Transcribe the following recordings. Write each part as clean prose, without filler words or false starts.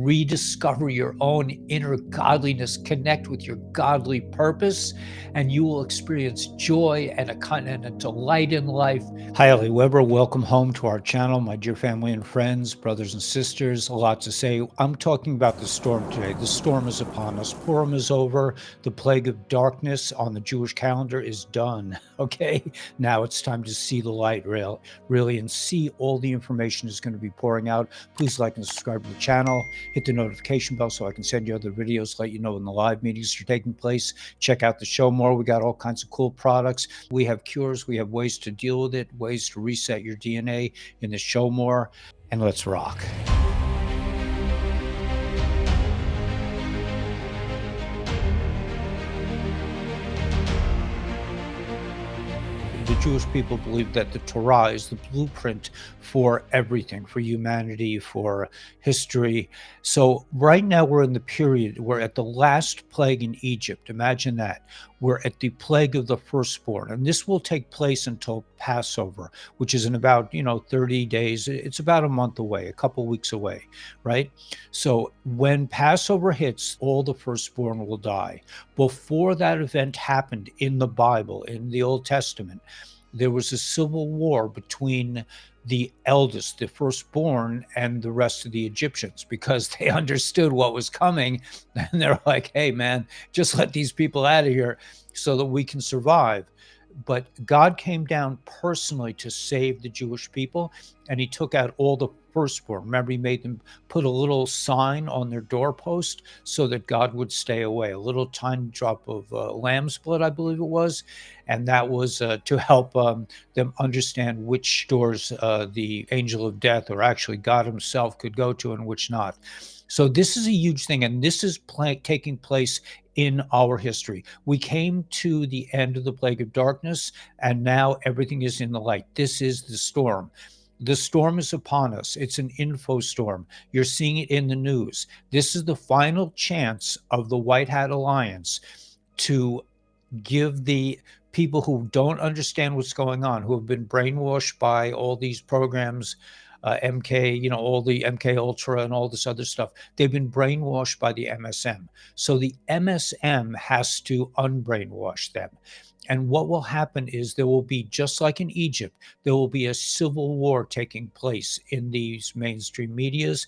rediscover your own inner godliness, connect with your godly purpose, and you will experience joy and a delight in life. Hi, Ellie Weber. Welcome home to our channel, my dear family and friends, brothers and sisters. A lot to say. I'm talking about the storm today. The storm is upon us. Purim is over. The plague of darkness on the Jewish calendar is done. Okay, now it's time to see the light, really, and see all the information is going to be pouring out. Please like and subscribe to the channel. Hit the notification bell so I can send you other videos, let you know when the live meetings are taking place. Check out the show more. We got all kinds of cool products. We have cures. We have ways to deal with it, ways to reset your DNA in the show more. And let's rock. The Jewish people believe that the Torah is the blueprint for everything, for humanity, for history. So right now we're in the period, we're at the last plague in Egypt. Imagine that. We're at the plague of the firstborn. And this will take place until Passover, which is in about, 30 days. It's about a month away, a couple weeks away, right? So when Passover hits, all the firstborn will die. Before that event happened in the Bible, in the Old Testament, there was a civil war between the eldest, the firstborn, and the rest of the Egyptians because they understood what was coming. And they're like, hey, man, just let these people out of here so that we can survive. But God came down personally to save the Jewish people, and he took out all the firstborn. Remember, he made them put a little sign on their doorpost so that God would stay away, a little tiny drop of lamb's blood, I believe it was. And that was to help them understand which doors the angel of death, or actually God himself, could go to and which not. So this is a huge thing, and this is taking place in our history. We came to the end of the plague of darkness, and now everything is in the light. This is the storm. The storm is upon us. It's an info storm. You're seeing it in the news. This is the final chance of the White Hat Alliance to give the people who don't understand what's going on, who have been brainwashed by all these programs, MK, all the MK Ultra and all this other stuff. They've been brainwashed by the MSM. So the MSM has to unbrainwash them. And what will happen is there will be, just like in Egypt, there will be a civil war taking place in these mainstream medias.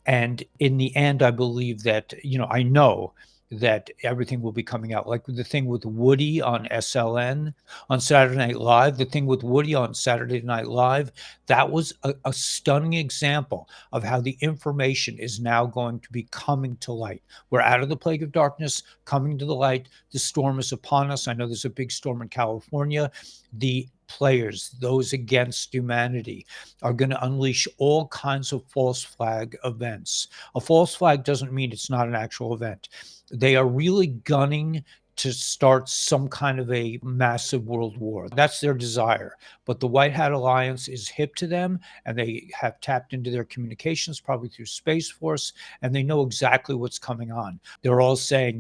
And in the end, I believe that, I know that everything will be coming out. Like the thing with Woody on SLN, on Saturday Night Live, the thing with Woody on Saturday Night Live, that was a stunning example of how the information is now going to be coming to light. We're out of the plague of darkness, coming to the light. The storm is upon us. I know there's a big storm in California. The players, those against humanity, are going to unleash all kinds of false flag events. A false flag doesn't mean it's not an actual event. They are really gunning to start some kind of a massive world war. That's their desire. But the White Hat Alliance is hip to them, and they have tapped into their communications, probably through Space Force, and they know exactly what's coming on. They're all saying,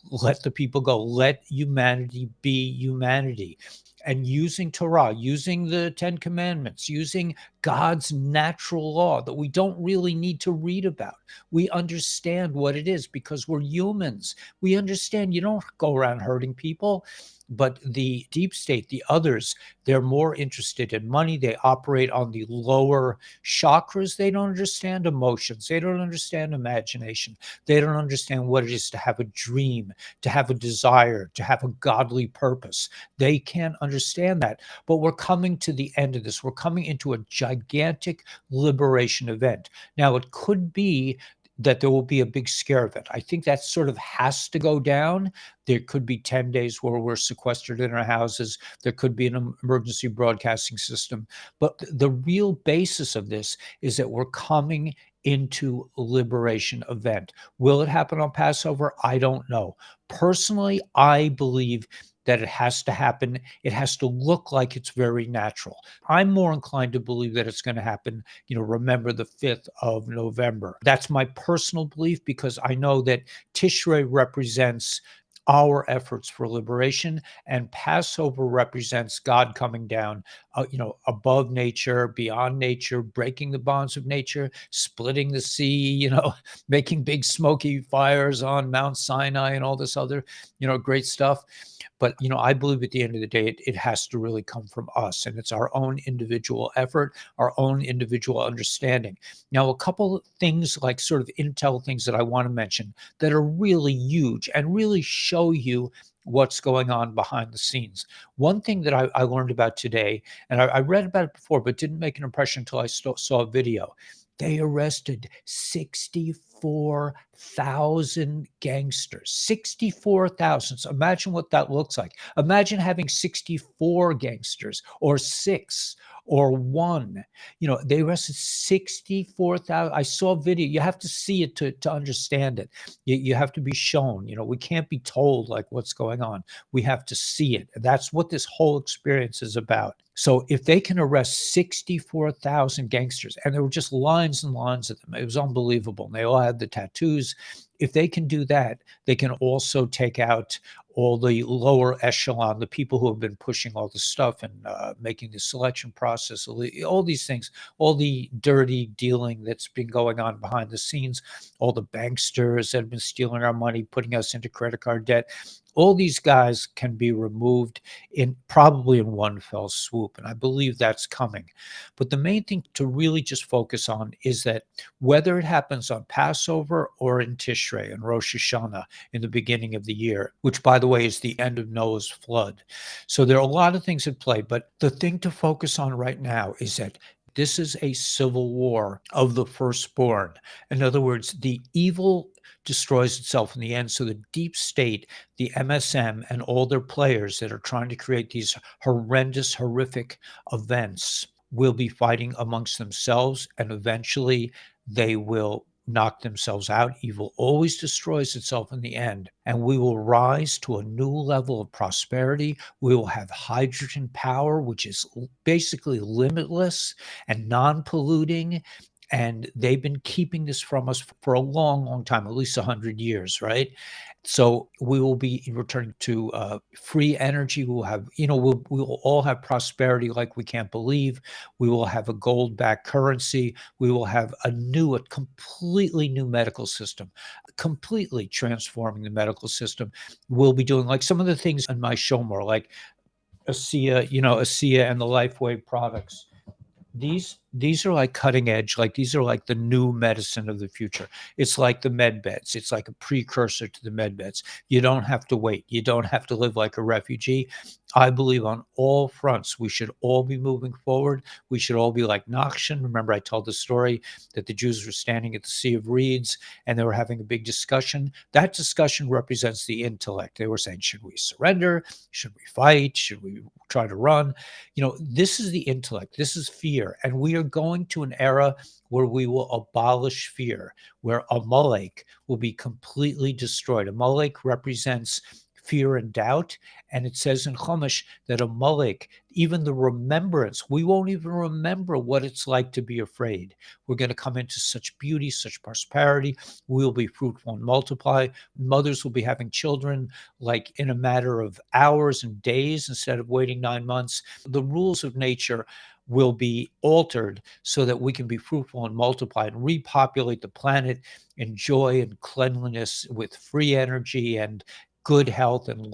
let the people go, let humanity be humanity. And using Torah, using the Ten Commandments, using God's natural law that we don't really need to read about. We understand what it is because we're humans. We understand you don't go around hurting people. But the deep state, the others, they're more interested in money. They operate on the lower chakras. They don't understand emotions. They don't understand imagination. They don't understand what it is to have a dream, to have a desire, to have a godly purpose. They can't understand that. But we're coming to the end of this. We're coming into a gigantic liberation event. Now, it could be that there will be a big scare event. I think that sort of has to go down. There could be 10 days where we're sequestered in our houses. There could be an emergency broadcasting system. But the real basis of this is that we're coming into a liberation event. Will it happen on Passover? I don't know. Personally, I believe that it has to happen. It has to look like it's very natural. I'm more inclined to believe that it's going to happen, remember the 5th of November. That's my personal belief because I know that Tishrei represents our efforts for liberation, and Passover represents God coming down, above nature, beyond nature, breaking the bonds of nature, splitting the sea, making big smoky fires on Mount Sinai and all this other, great stuff. But, I believe at the end of the day, it has to really come from us, and it's our own individual effort, our own individual understanding. Now, a couple of things like sort of intel things that I want to mention that are really huge and really show you what's going on behind the scenes. One thing that I learned about today, and I read about it before, but didn't make an impression until I saw a video. They arrested 64,000 gangsters. 64,000. So imagine what that looks like. Imagine having 64 gangsters or six or one. They arrested 64,000. I saw a video. You have to see it to understand it. You have to be shown. We can't be told like what's going on. We have to see it. That's what this whole experience is about. So if they can arrest 64,000 gangsters, and there were just lines and lines of them, it was unbelievable. And they all had the tattoos. If they can do that, they can also take out all the lower echelon, the people who have been pushing all the stuff and making the selection process, all these things, all the dirty dealing that's been going on behind the scenes, all the banksters that have been stealing our money, putting us into credit card debt. All these guys can be removed in probably in one fell swoop, and I believe that's coming. But the main thing to really just focus on is that whether it happens on Passover or in Tishrei and Rosh Hashanah in the beginning of the year, which by the way is the end of Noah's flood. So there are a lot of things at play, but the thing to focus on right now is that this is a civil war of the firstborn. In other words, the evil destroys itself in the end. So the deep state, the MSM, and all their players that are trying to create these horrendous, horrific events will be fighting amongst themselves, and eventually they will knock themselves out. Evil always destroys itself in the end, and we will rise to a new level of prosperity. We will have hydrogen power, which is basically limitless and non-polluting. And they've been keeping this from us for a long, long time, at least 100 years, right? So we will be returning to free energy. We'll have, we will all have prosperity like we can't believe. We will have a gold-backed currency. We will have a completely new medical system, completely transforming the medical system. We'll be doing like some of the things in my show more, like ASEA and the LifeWave products. These are like cutting edge, like these are like the new medicine of the future. It's like the med beds. It's like a precursor to the med beds. You don't have to wait. You don't have to live like a refugee. I believe on all fronts we should all be moving forward. We should all be like Nachshon. Remember, I told the story that the Jews were standing at the Sea of Reeds and they were having a big discussion. That discussion represents the intellect. They were saying, should we surrender? Should we fight? Should we try to run? This is the intellect. This is fear. And we are going to an era where we will abolish fear, where Amalek will be completely destroyed. Amalek represents fear and doubt. And it says in Chumash that Amalek, even the remembrance, we won't even remember what it's like to be afraid. We're going to come into such beauty, such prosperity. We'll be fruitful and multiply. Mothers will be having children like in a matter of hours and days instead of waiting 9 months. The rules of nature will be altered so that we can be fruitful and multiply and repopulate the planet in joy and cleanliness with free energy and good health and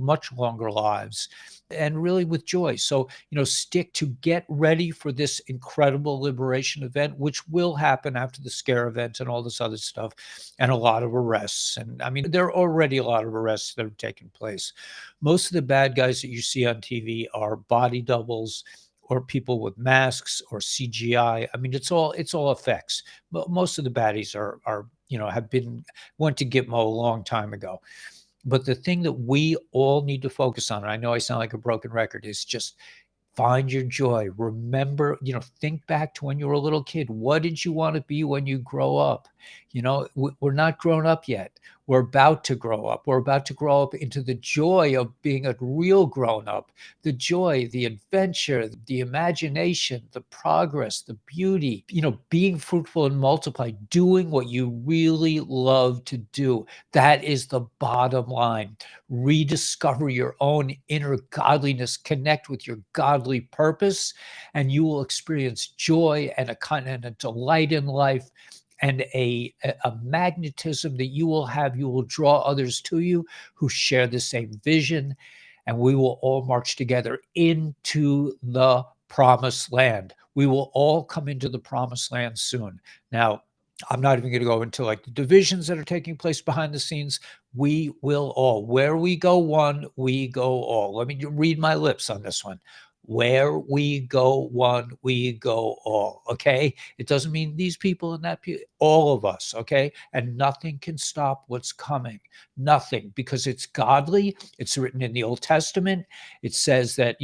much longer lives, and really with joy. So, stick to get ready for this incredible liberation event, which will happen after the scare event and all this other stuff, and a lot of arrests. And I mean, there are already a lot of arrests that have taken place. Most of the bad guys that you see on TV are body doubles or people with masks or CGI. I mean, it's all effects. But most of the baddies are went to Gitmo a long time ago. But the thing that we all need to focus on, and I know I sound like a broken record, is just find your joy. Remember, think back to when you were a little kid. What did you want to be when you grow up? We're not grown up yet. We're about to grow up. We're about to grow up into the joy of being a real grown up, the joy, the adventure, the imagination, the progress, the beauty, being fruitful and multiply, doing what you really love to do. That is the bottom line. Rediscover your own inner godliness, connect with your godly purpose, and you will experience joy and a kind and a delight in life, and a magnetism that you will have. You will draw others to you who share the same vision, and we will all march together into the promised land. We will all come into the promised land soon. Now, I'm not even going to go into like the divisions that are taking place behind the scenes. We will all, where we go one, we go all. Let me read my lips on this one. Where we go one, we go all. Okay. It doesn't mean these people and that people, all of us. Okay. And nothing can stop what's coming. Nothing, because it's godly. It's written in the Old Testament. It says that,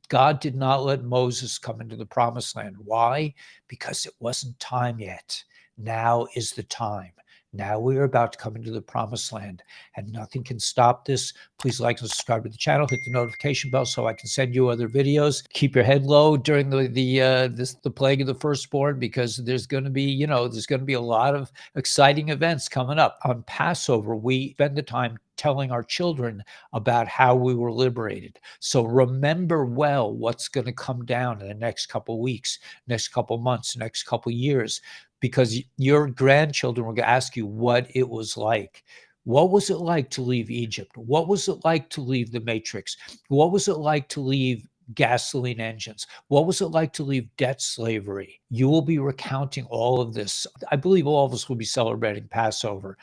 God did not let Moses come into the promised land. Why? Because it wasn't time yet. Now is the time. Now we are about to come into the promised land, and nothing can stop this. Please like and subscribe to the channel. Hit the notification bell so I can send you other videos. Keep your head low during the plague of the firstborn, because there's going to be a lot of exciting events coming up. On Passover, we spend the time telling our children about how we were liberated. So remember well what's going to come down in the next couple of weeks, next couple of months, next couple of years, because your grandchildren will ask you what it was like. What was it like to leave Egypt? What was it like to leave the Matrix? What was it like to leave gasoline engines? What was it like to leave debt slavery? You will be recounting all of this. I believe all of us will be celebrating Passover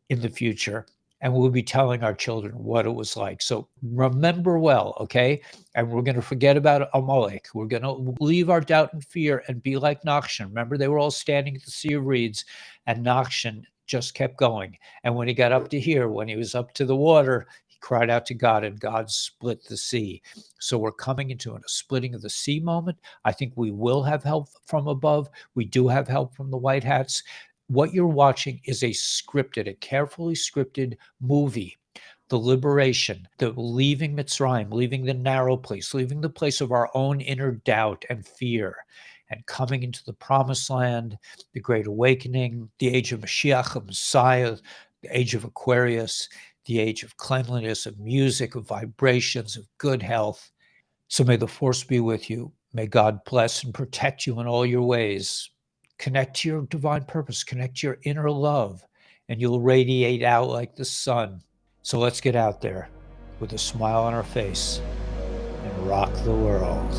in the future, and we'll be telling our children what it was like. So remember well, okay? And we're going to forget about Amalek. We're going to leave our doubt and fear and be like Nachshon. Remember, they were all standing at the Sea of Reeds, and Nachshon just kept going. And when he got up to here, when he was up to the water, he cried out to God, and God split the sea. So we're coming into a splitting of the sea moment. I think we will have help from above. We do have help from the white hats. What you're watching is a carefully scripted movie. The liberation, the leaving Mitzrayim, leaving the narrow place, leaving the place of our own inner doubt and fear, and coming into the promised land, the great awakening, the age of Mashiach, of Messiah, the age of Aquarius, the age of cleanliness, of music, of vibrations, of good health. So may the force be with you. May God bless and protect you in all your ways. Connect to your divine purpose, connect to your inner love, and you'll radiate out like the sun. So let's get out there with a smile on our face and rock the world.